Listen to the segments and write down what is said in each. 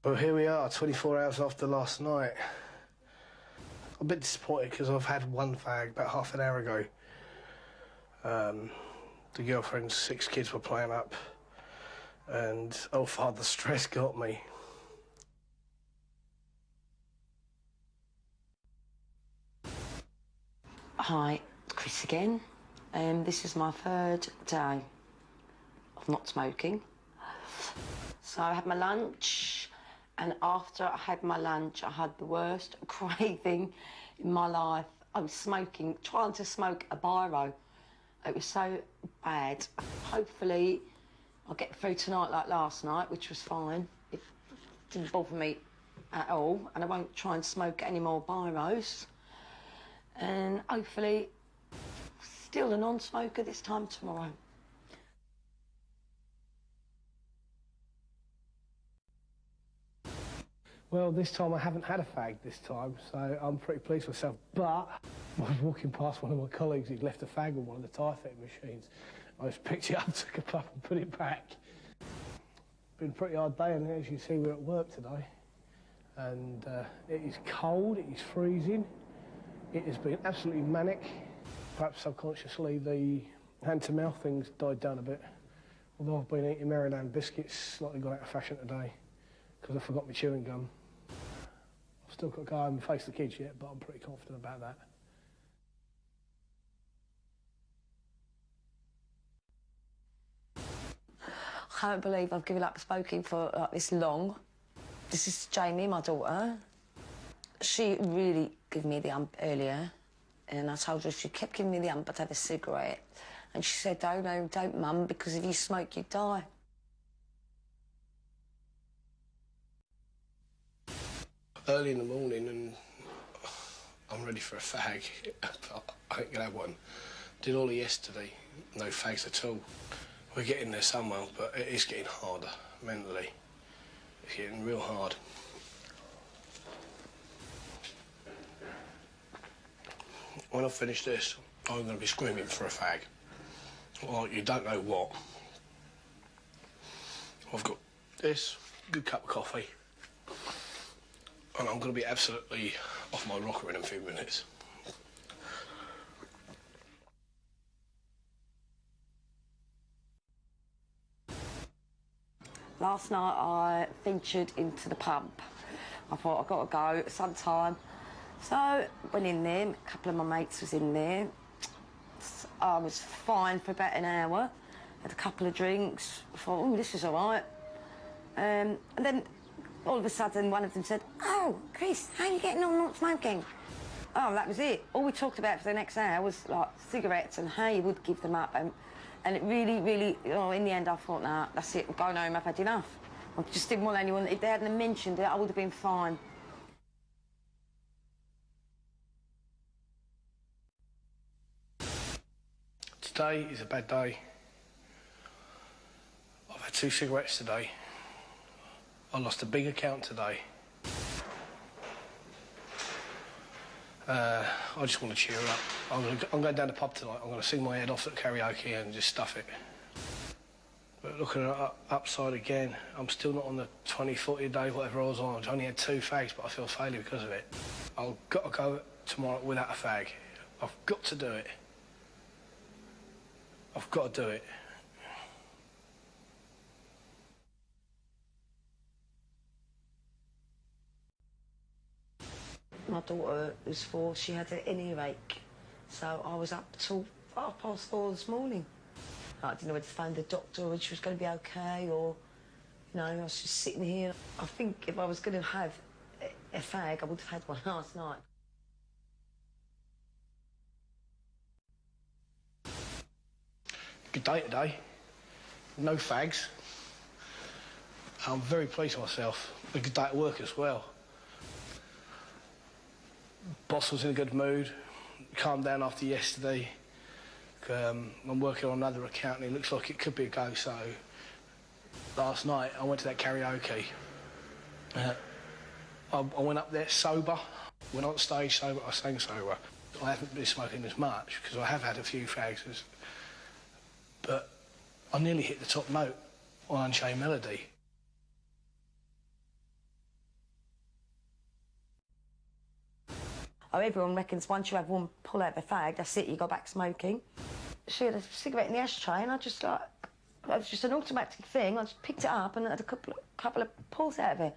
Well, here we are, 24 hours after last night. I'm a bit disappointed because I've had one fag about half an hour ago. The girlfriend's 6 kids were playing up, and oh, father, the stress got me. Hi, Chris again. This is my 3rd day of not smoking. So I had my lunch, and after I had my lunch, I had the worst craving in my life. I was smoking, trying to smoke a biro. It was so bad. Hopefully I'll get through tonight like last night, which was fine. It didn't bother me at all, and I won't try and smoke any more biros. And hopefully still a non-smoker this time tomorrow. Well, this time I haven't had a fag this time, so I'm pretty pleased with myself. But I was walking past one of my colleagues who'd left a fag on one of the tyre fitting machines. I just picked it up, took a puff and put it back. Been a pretty hard day, and as you see, we're at work today. And it is cold, it is freezing. It has been absolutely manic. Perhaps subconsciously the hand-to-mouth things died down a bit. Although I've been eating Maryland biscuits, slightly gone out of fashion today because I forgot my chewing gum. I've still got to go home and face the kids yet, but I'm pretty confident about that. I can't believe I've given up smoking for like this long. This is Jamie, my daughter. She really gave me the ump earlier, and I told her if she kept giving me the ump, I'd have a cigarette. And she said, "Oh, no, don't, Mum, because if you smoke, you die." Early in the morning, and I'm ready for a fag, but I ain't gonna have one. Did all of yesterday, no fags at all. We're getting there somehow, but it is getting harder mentally. It's getting real hard. When I finish this, I'm going to be screaming for a fag. Well, you don't know what. I've got this, good cup of coffee, and I'm going to be absolutely off my rocker in a few minutes. Last night I ventured into the pump. I thought I've got to go at some time. So went in there, a couple of my mates was in there. I was fine for about an hour, had a couple of drinks, I thought, oh, this is all right. And then all of a sudden one of them said, "Oh, Chris, how are you getting on not smoking?" Oh, that was it. All we talked about for the next hour was like cigarettes and how you would give them up. And it really, really, you know, in the end I thought, nah, that's it, I'm going home, I've had enough. I just didn't want anyone, if they hadn't mentioned it, I would have been fine. Today is a bad day. I've had 2 cigarettes today. I lost a big account today. I just want to cheer up. I'm going down the pub tonight. I'm going to sing my head off at karaoke and just stuff it. But looking at the upside again, I'm still not on the 20, 40 a day, whatever I was on. I've only had 2 fags, but I feel failure because of it. I've got to go tomorrow without a fag. I've got to do it. I've got to do it. My daughter was 4, she had an earache, so I was up till 4:30 this morning. I didn't know whether to phone the doctor or she was going to be okay, or, you know, I was just sitting here. I think if I was going to have a fag, I would have had one last night. Good day today. No fags. I'm very pleased with myself. A good day at work as well. Boss was in a good mood. Calmed down after yesterday. I'm working on another account and it looks like it could be a go, so last night I went to that karaoke. I went up there sober, went on stage sober, I sang sober. I haven't been smoking as much because I have had a few fags, but I nearly hit the top note on Unchained Melody. Oh, everyone reckons once you have one pull out of a fag, that's it, you go back smoking. She had a cigarette in the ashtray, and I just like, it was just an automatic thing. I just picked it up and had a couple of pulls out of it.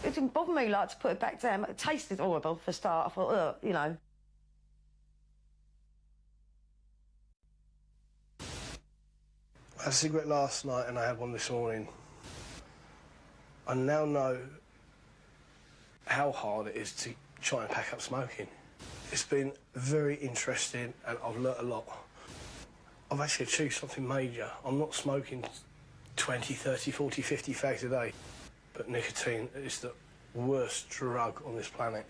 It didn't bother me like to put it back down. It tasted horrible for a start. I thought, ugh, you know. I had a cigarette last night and I had one this morning. I now know how hard it is to try and pack up smoking. It's been very interesting and I've learnt a lot. I've actually achieved something major. I'm not smoking 20, 30, 40, 50 fags a day. But nicotine is the worst drug on this planet.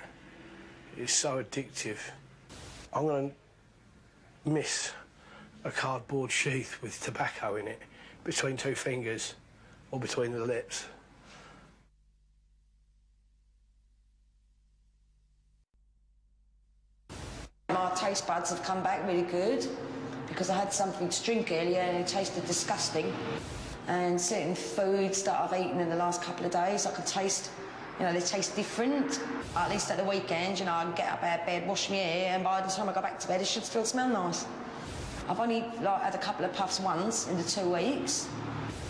It's so addictive. I'm going to miss a cardboard sheath with tobacco in it between two fingers or between the lips. My taste buds have come back really good because I had something to drink earlier and it tasted disgusting. And certain foods that I've eaten in the last couple of days, I can taste, you know, they taste different. At least at the weekend, you know, I can get up out of bed, wash my hair, and by the time I go back to bed, it should still smell nice. I've only had a couple of puffs once in the 2 weeks.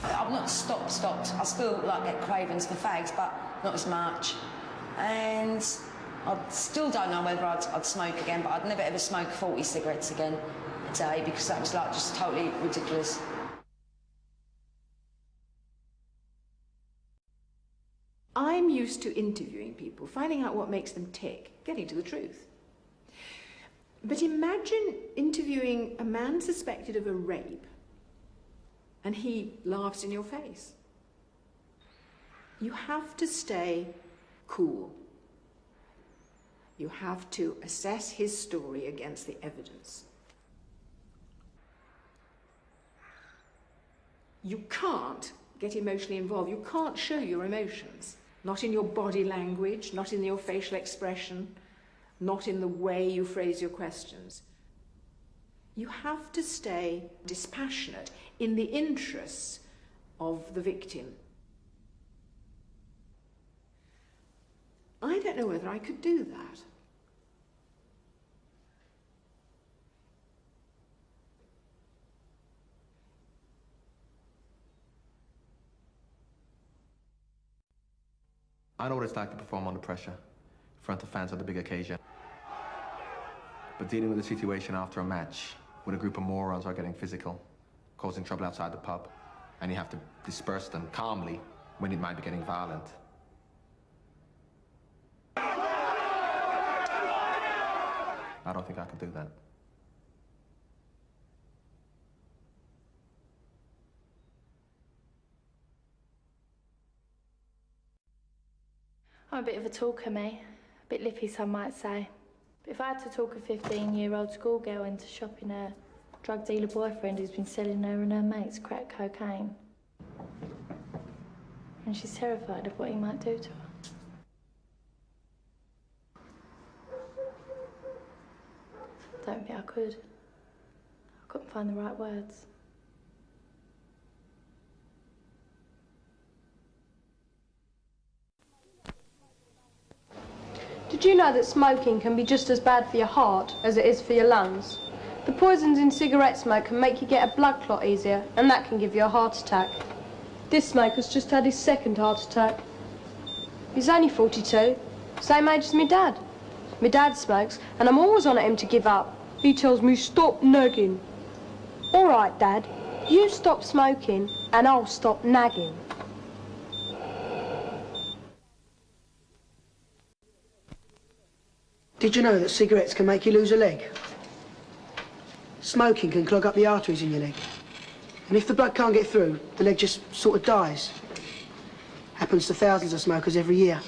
I've not stopped. I still get cravings for fags, but not as much. And I still don't know whether I'd smoke again, but I'd never ever smoke 40 cigarettes again a day because that was just totally ridiculous. I'm used to interviewing people, finding out what makes them tick, getting to the truth. But imagine interviewing a man suspected of a rape and he laughs in your face. You have to stay cool. You have to assess his story against the evidence. You can't get emotionally involved. You can't show your emotions. Not in your body language, not in your facial expression, not in the way you phrase your questions. You have to stay dispassionate in the interests of the victim. I don't know whether I could do that. I know what it's like to perform under pressure, in front of fans on the big occasion. But dealing with a situation after a match, when a group of morons are getting physical, causing trouble outside the pub, and you have to disperse them calmly when it might be getting violent. I don't think I could do that. I'm a bit of a talker, me. A bit lippy, some might say. But if I had to talk a 15-year-old schoolgirl into shopping her drug dealer boyfriend who's been selling her and her mates crack cocaine, and she's terrified of what he might do to her. I don't think I could. I couldn't find the right words. Did you know that smoking can be just as bad for your heart as it is for your lungs? The poisons in cigarette smoke can make you get a blood clot easier, and that can give you a heart attack. This smoker's just had his second heart attack. He's only 42, same age as my dad. My dad smokes, and I'm always on at him to give up. He tells me, stop nagging. All right, Dad, you stop smoking, and I'll stop nagging. Did you know that cigarettes can make you lose a leg? Smoking can clog up the arteries in your leg. And if the blood can't get through, the leg just sort of dies. Happens to thousands of smokers every year.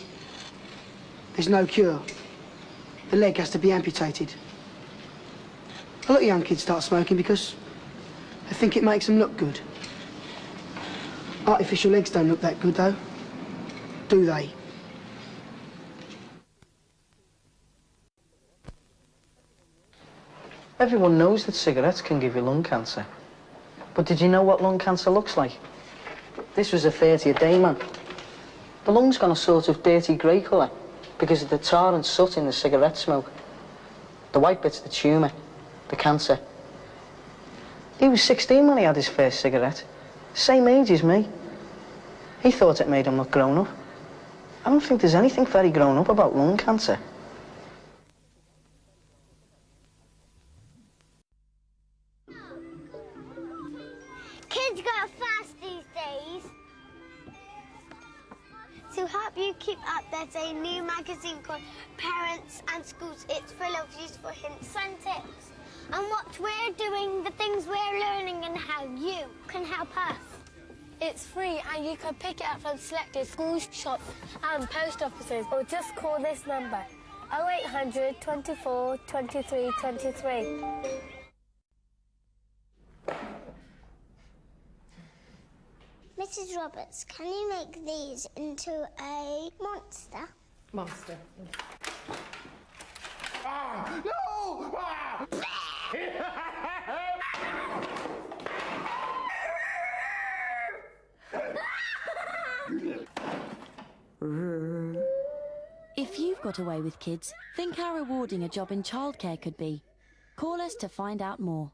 There's no cure. The leg has to be amputated. A lot of young kids start smoking because they think it makes them look good. Artificial legs don't look that good, though, do they? Everyone knows that cigarettes can give you lung cancer. But did you know what lung cancer looks like? This was a 30-a-day man. The lung's gone a sort of dirty grey colour because of the tar and soot in the cigarette smoke. The white bit's the tumour, the cancer. He was 16 when he had his first cigarette. Same age as me. He thought it made him look grown up. I don't think there's anything very grown up about lung cancer. Kids go fast these days. To help you keep up, there's a new magazine called Parents and Schools. It's full of useful hints and tips on what we're doing, the things we're learning, and how you can help us. It's free and you can pick it up from selected schools, shops and post offices, or just call this number, 0800 24 23 23. Mrs. Roberts, can you make these into a monster? Monster. Ah, no! Ah! If you've got away with kids, think how rewarding a job in childcare could be. Call us to find out more.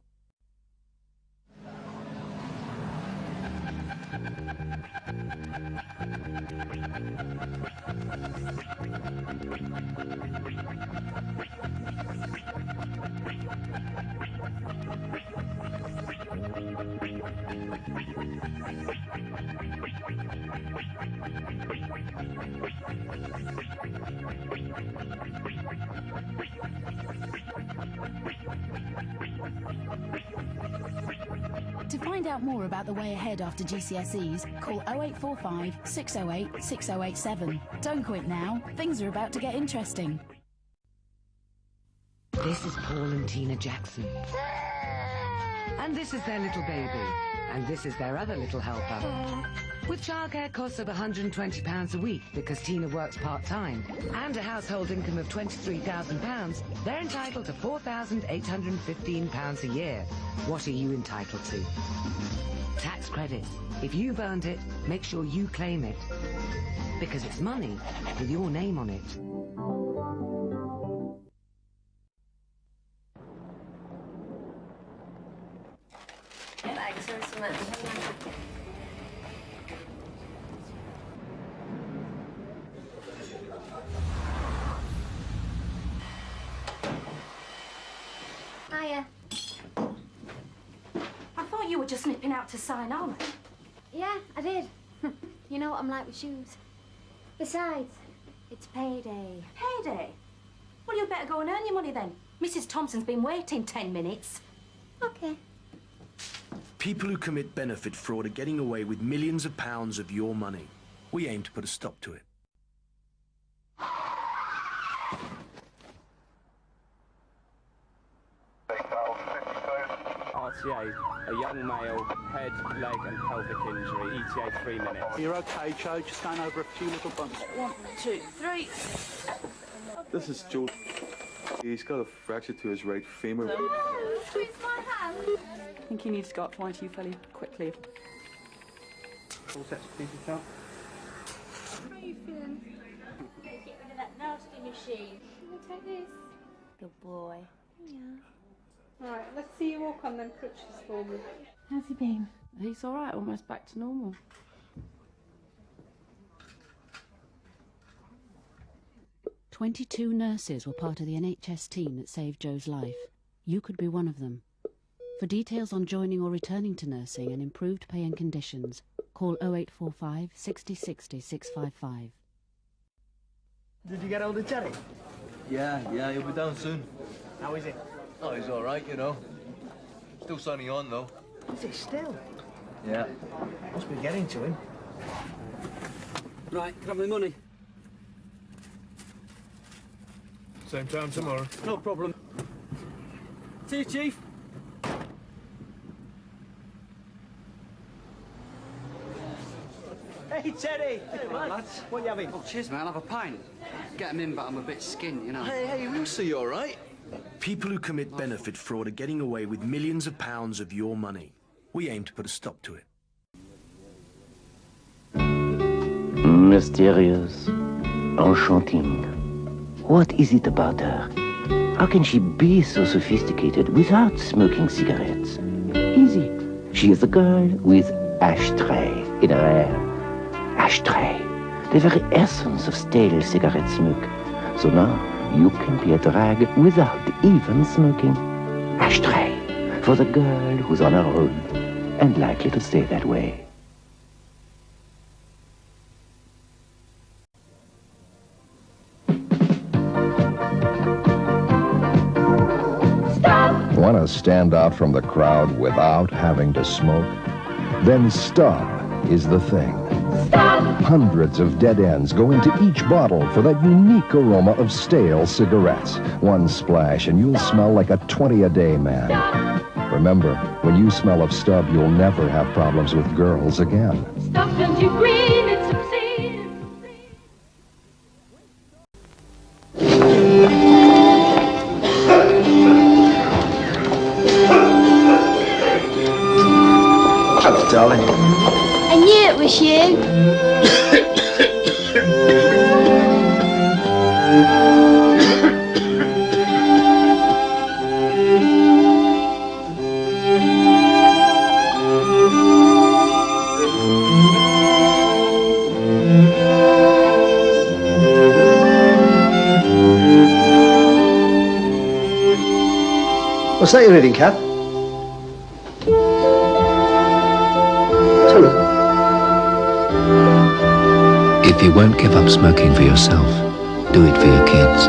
To find out more about the way ahead after GCSEs, call 0845 608 6087. Don't quit now. Things are about to get interesting. This is Paul and Tina Jackson. And this is their little baby. And this is their other little helper. With childcare costs of £120 a week because Tina works part-time and a household income of £23,000, they're entitled to £4,815 a year. What are you entitled to? Tax credits. If you've earned it, make sure you claim it. Because it's money with your name on it. Hiya. I thought you were just nipping out to sign on. Yeah, I did. You know what I'm like with shoes. Besides, it's payday. Payday? Well, you better go and earn your money then. Mrs. Thompson's been waiting 10 minutes. Okay. People who commit benefit fraud are getting away with millions of pounds of your money. We aim to put a stop to it. RTA, a young male, head, leg and pelvic injury, ETA 3 minutes. You're okay, Joe, just going over a few little bumps. 1, 2, 3. This is Joe. He's got a fracture to his right femur. Twist my hand. I think he needs to go up to ITU fairly quickly. All set, please, Michelle. How are you feeling? Get rid of that nasty machine. Can I take this? Good boy. Yeah. Right, let's see you walk on them crutches for me. How's he been? He's all right, almost back to normal. "22 nurses were part of the NHS team that saved Joe's life. You could be one of them. For details on joining or returning to nursing and improved pay and conditions, call 0845 60 60 655. Did you get hold of Terry? Yeah, he'll be down soon. How is it? Oh, he's all right, you know. Still signing on, though. Is it still? Yeah. Must be getting to him. Right, can I have my money? Same time tomorrow. No problem. See you, Chief. Hey, Terry! Hey, man. Lads. What are you having? Oh, cheers, man. I'll have a pint. Get him in, but I'm a bit skint, you know. Hey, we'll see you all right. People who commit benefit fraud are getting away with millions of pounds of your money. We aim to put a stop to it. Mysterious, enchanting. What is it about her? How can she be so sophisticated without smoking cigarettes? Easy. She is the girl with ashtray in her hair. Ashtray, the very essence of stale cigarette smoke. So now you can be a drag without even smoking. Ashtray, for the girl who's on her own and likely to stay that way. Want to stand out from the crowd without having to smoke? Then Stub is the thing. Stub! Hundreds of dead ends go into each bottle for that unique aroma of stale cigarettes. One splash and you'll smell like a 20-a-day man. Remember, when you smell of Stub, you'll never have problems with girls again. Stub turns you green, it's obscene. Hello, darling. I knew it was you. What's that you're reading, Kath? Tell her. If you won't give up smoking for yourself, do it for your kids.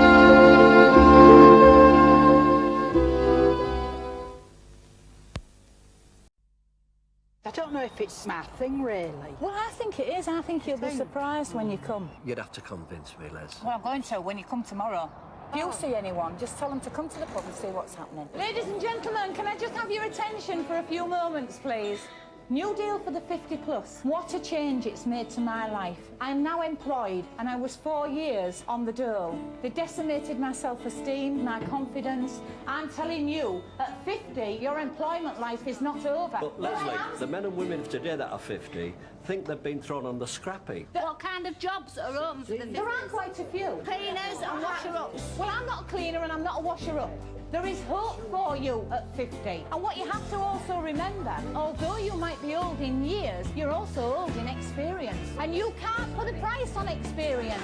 I don't know if it's my thing, really. Well, I think it is. I think you'll be surprised when you come. You'd have to convince me, Les. Well, I'm going to when you come tomorrow. If you see anyone, just tell them to come to the pub and see what's happening. Ladies and gentlemen, can I just have your attention for a few moments, please? New deal for the 50 plus. What a change it's made to my life. I'm now employed and I was 4 years on the dole. They decimated my self-esteem, my confidence. I'm telling you, at 50, your employment life is not over. But Leslie, the men and women of today that are 50 think they've been thrown on the scrappy. What kind of jobs are open for the There are quite a few. cleaners and washer-ups? Well, I'm not a cleaner and I'm not a washer-up. There is hope for you at 50. And what you have to also remember, although you might be old in years, you're also old in experience. And you can't put a price on experience.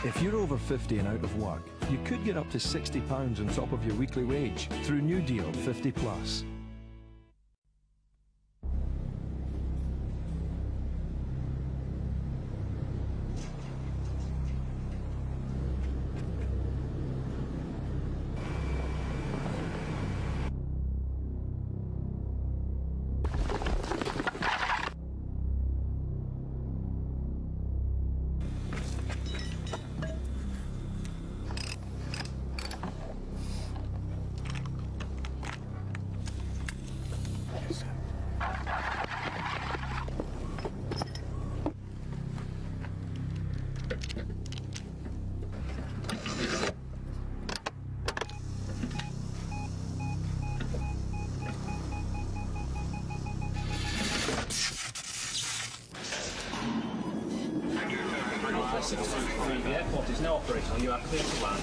If you're over 50 and out of work, you could get up to £60 on top of your weekly wage through New Deal 50 Plus. The airport is now operational. You are clear to land.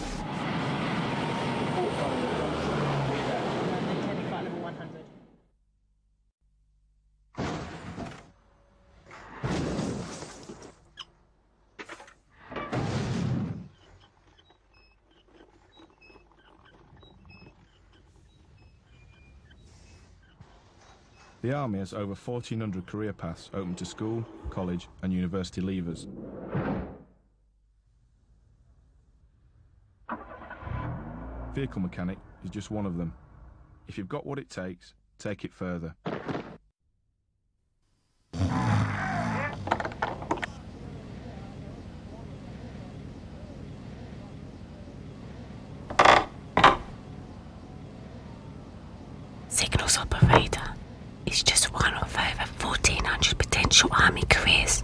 The Army has over 1,400 career paths open to school, college and university leavers. Vehicle mechanic is just one of them. If you've got what it takes, take it further. Signals operator is just one of over 1,400 potential Army careers.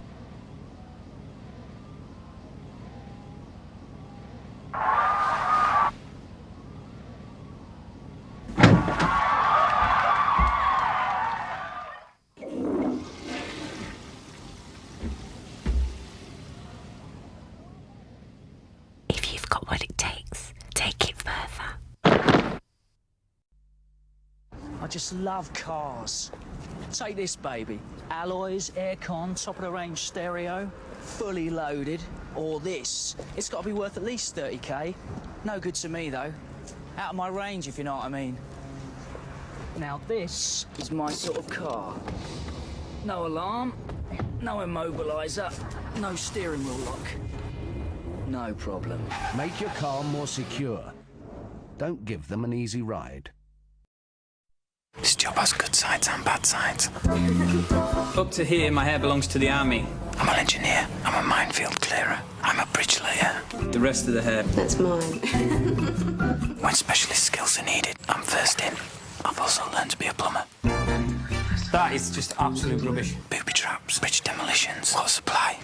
If you've got what it takes, take it just love cars. Take this baby. Alloys, aircon, top-of-the-range stereo, fully loaded. Or this. It's got to be worth at least 30k. No good to me, though. Out of my range, if you know what I mean. Now, this is my sort of car. No alarm, no immobiliser, no steering wheel lock. No problem. Make your car more secure. Don't give them an easy ride. This job has good sides and bad sides. Up to here, my hair belongs to the army. I'm an engineer. I'm a minefield clearer. I'm a bridge layer. The rest of the hair. That's mine. When specialist skills are needed, I'm first in. I've also learned to be a plumber. That is just absolute rubbish. Booby traps, bridge demolitions, water supply.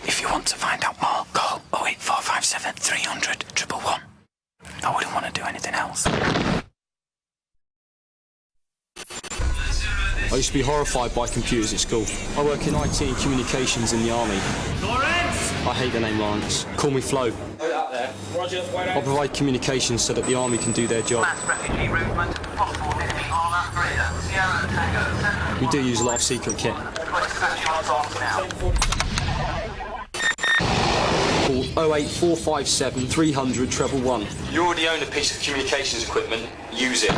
If you want to find out more, call 08457 300 111. I wouldn't want to do anything else. I used to be horrified by computers at school. I work in IT and communications in the army. Lawrence! I hate the name Lawrence. Call me Flo. I provide communications so that the army can do their job. We do use a lot of secret kit. Call 08457 300 111. You already own a piece of communications equipment. Use it.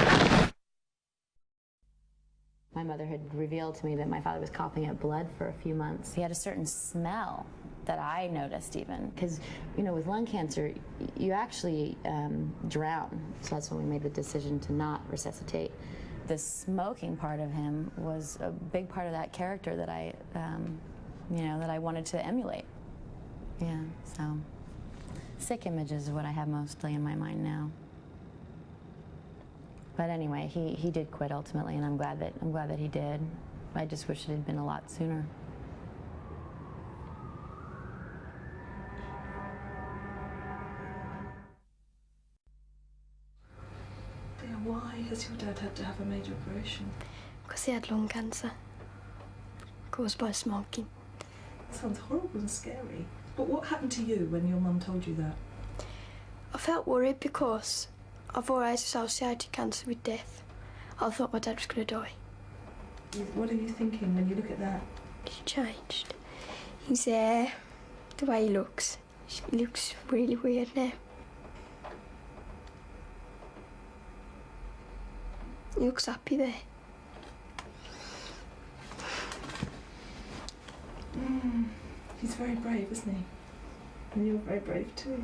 My mother had revealed to me that my father was coughing up blood for a few months. He had a certain smell that I noticed even. Because, you know, with lung cancer, you actually drown. So that's when we made the decision to not resuscitate. The smoking part of him was a big part of that character that I, you know, that I wanted to emulate. Yeah, so sick images is what I have mostly in my mind now. But anyway, he did quit ultimately, and I'm glad that he did. I just wish it had been a lot sooner. Dear, why has your dad had to have a major operation? Because he had lung cancer caused by smoking. That sounds horrible and scary. But what happened to you when your mum told you that? I felt worried because I've always associated cancer with death. I thought my dad was going to die. What are you thinking when you look at that? He changed. His hair, the way he looks really weird now. He looks happy there. He's very brave, isn't he? And you're very brave too.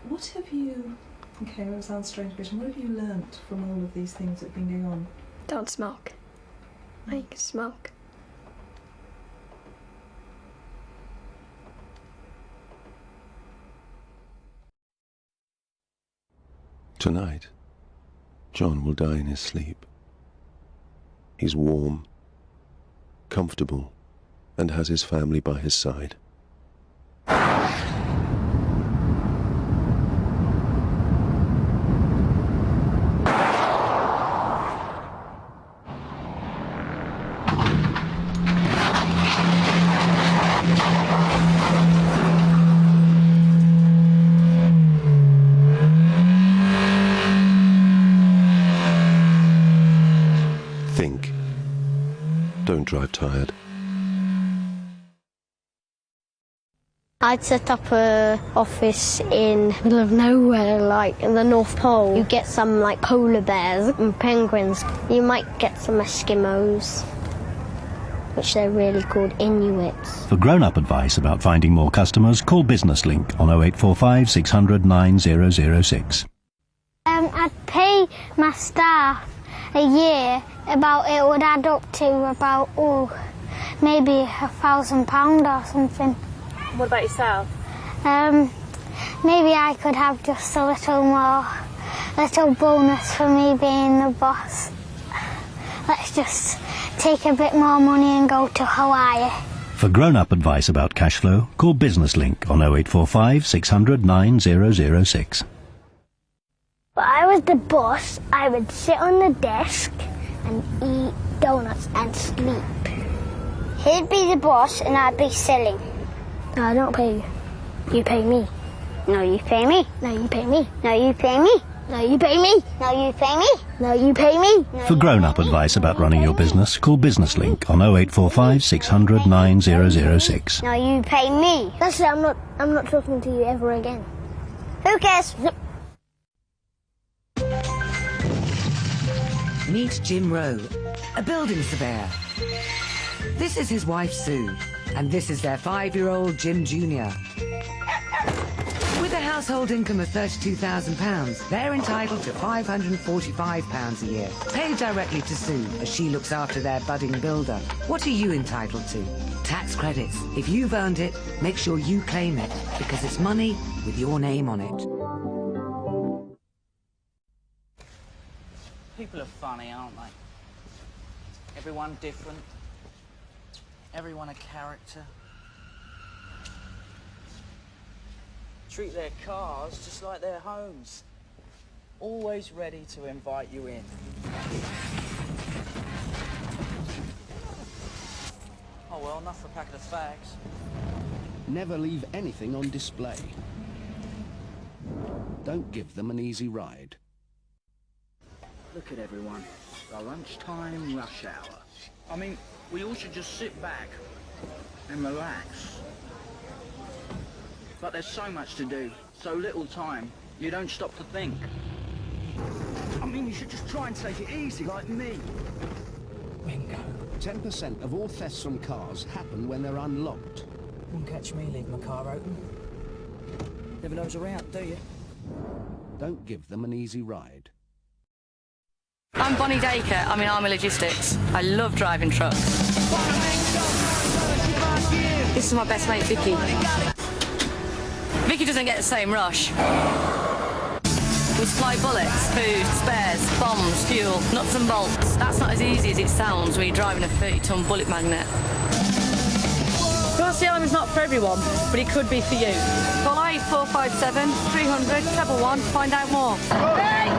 What have you... Okay, that sounds strange, but what have you learnt from all of these things that have been going on? Don't smoke. I can smoke. Tonight, John will die in his sleep. He's warm, comfortable, and has his family by his side. Think. Don't drive tired. I'd set up a office in the middle of nowhere, like in the North Pole. You get some like polar bears and penguins. You might get some Eskimos, which they're really called Inuits. For grown-up advice about finding more customers, call Business Link on 0845 600 9006. I'd pay my staff a year about, it would add up to about, maybe £1,000 or something. What about yourself? Maybe I could have just a little bonus for me being the boss. Let's just take a bit more money and go to Hawaii. For grown-up advice about cash flow, call Business Link on 0845 600 9006. If I was the boss, I would sit on the desk and eat donuts and sleep. He'd be the boss and I'd be silly. No, I don't pay you. You pay me. No, you pay me. No, you pay me. No, you pay me. No, you pay me. No, you pay me. No, you pay me. No, For grown-up advice about running your business, call Business Link on 0845 600 9006. No, you pay me. That's it. I'm not talking to you ever again. Who cares? Meet Jim Rowe, a building surveyor. This is his wife Sue, and this is their 5-year-old Jim Jr. With a household income of £32,000, they're entitled to £545 a year, paid directly to Sue as she looks after their budding builder. What are you entitled to? Tax credits. If you've earned it, make sure you claim it, because it's money with your name on it. People are funny, aren't they? Everyone different. Everyone a character. Treat their cars just like their homes. Always ready to invite you in. Oh well, enough for a packet of fags. Never leave anything on display. Don't give them an easy ride. Look at everyone. The lunchtime rush hour. I mean, we all should just sit back and relax. But there's so much to do, so little time, you don't stop to think. I mean, you should just try and take it easy, like me. Bingo. 10% of all thefts from cars happen when they're unlocked. Won't catch me leaving my car open. Never knows around, do you? Don't give them an easy ride. I'm Bonnie Dacre, I'm in Army Logistics. I love driving trucks. This is my best mate, Vicky. Vicky doesn't get the same rush. We supply bullets, food, spares, bombs, fuel, nuts and bolts. That's not as easy as it sounds when you're driving a 30-ton bullet magnet. Cross the Army's not for everyone, but it could be for you. Call 8457 300 1 to find out more. Hey!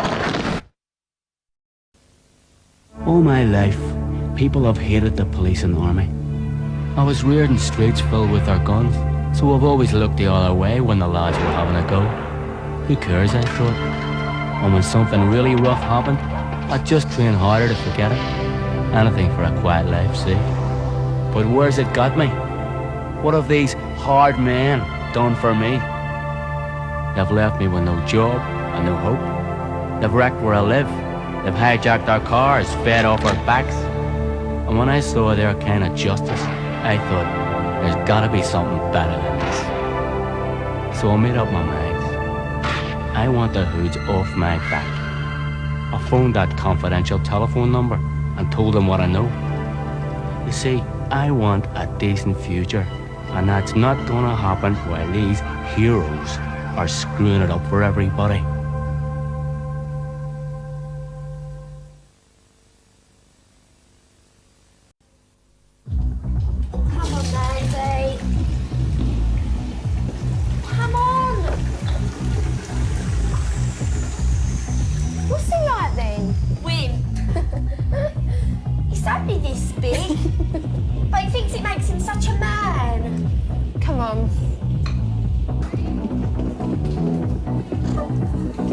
All my life, people have hated the police and army. I was reared in streets filled with their guns, so I've always looked the other way when the lads were having a go. Who cares, I thought. And when something really rough happened, I'd just train harder to forget it. Anything for a quiet life, see? But where's it got me? What have these hard men done for me? They've left me with no job and no hope. They've wrecked where I live. They've hijacked our cars, fed off our backs. And when I saw their kind of justice, I thought, there's gotta be something better than this. So I made up my mind. I want the hoods off my back. I phoned that confidential telephone number and told them what I know. You see, I want a decent future, and that's not gonna happen while these heroes are screwing it up for everybody.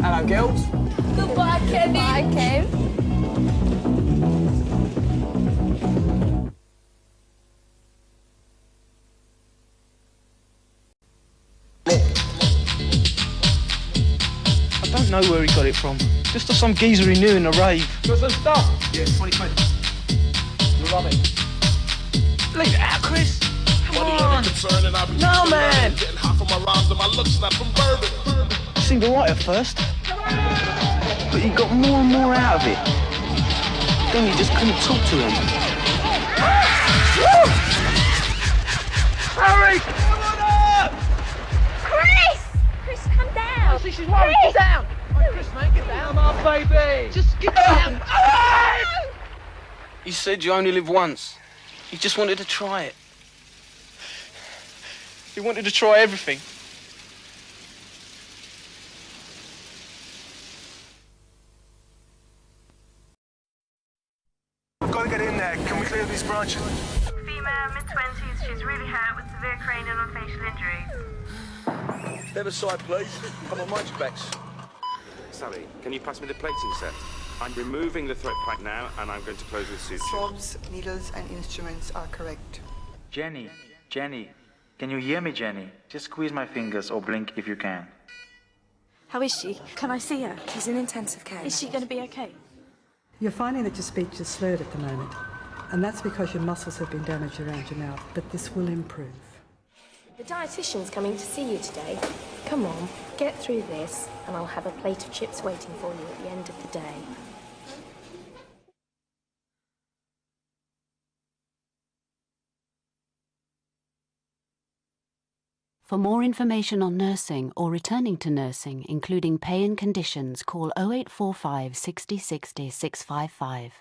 Hello, girls. Goodbye, Kevin. Bye, Kev. I don't know where he got it from. Just some geezer he knew in a rave. Got some stuff? Yeah, 20 quid. You love it. Leave it out, Chris. Come on. No, man. It seemed alright at first, but you got more and more out of it. Then you just couldn't talk to him. Harry! Come on up! Chris! Chris, come down. See, she's worried. Get down. Oh, Chris, man, get down. Come on, baby. Just get down. You said you only live once. You just wanted to try it. You wanted to try everything. We've got to get in there. Can we clear these branches? Female, mid-20s. She's really hurt with severe cranial and facial injuries. Step aside, please. Come on, mind your backs. Sally, can you pass me the plating set? I'm removing the threat pack now, and I'm going to close with suture. Swabs, needles and instruments are correct. Jenny, can you hear me, Jenny? Just squeeze my fingers or blink if you can. How is she? Can I see her? She's in intensive care. Is she going to be okay? You're finding that your speech is slurred at the moment, and that's because your muscles have been damaged around your mouth, but this will improve. The dietitian's coming to see you today. Come on, get through this, and I'll have a plate of chips waiting for you at the end of the day. For more information on nursing or returning to nursing, including pay and conditions, call 0845 60 60 655.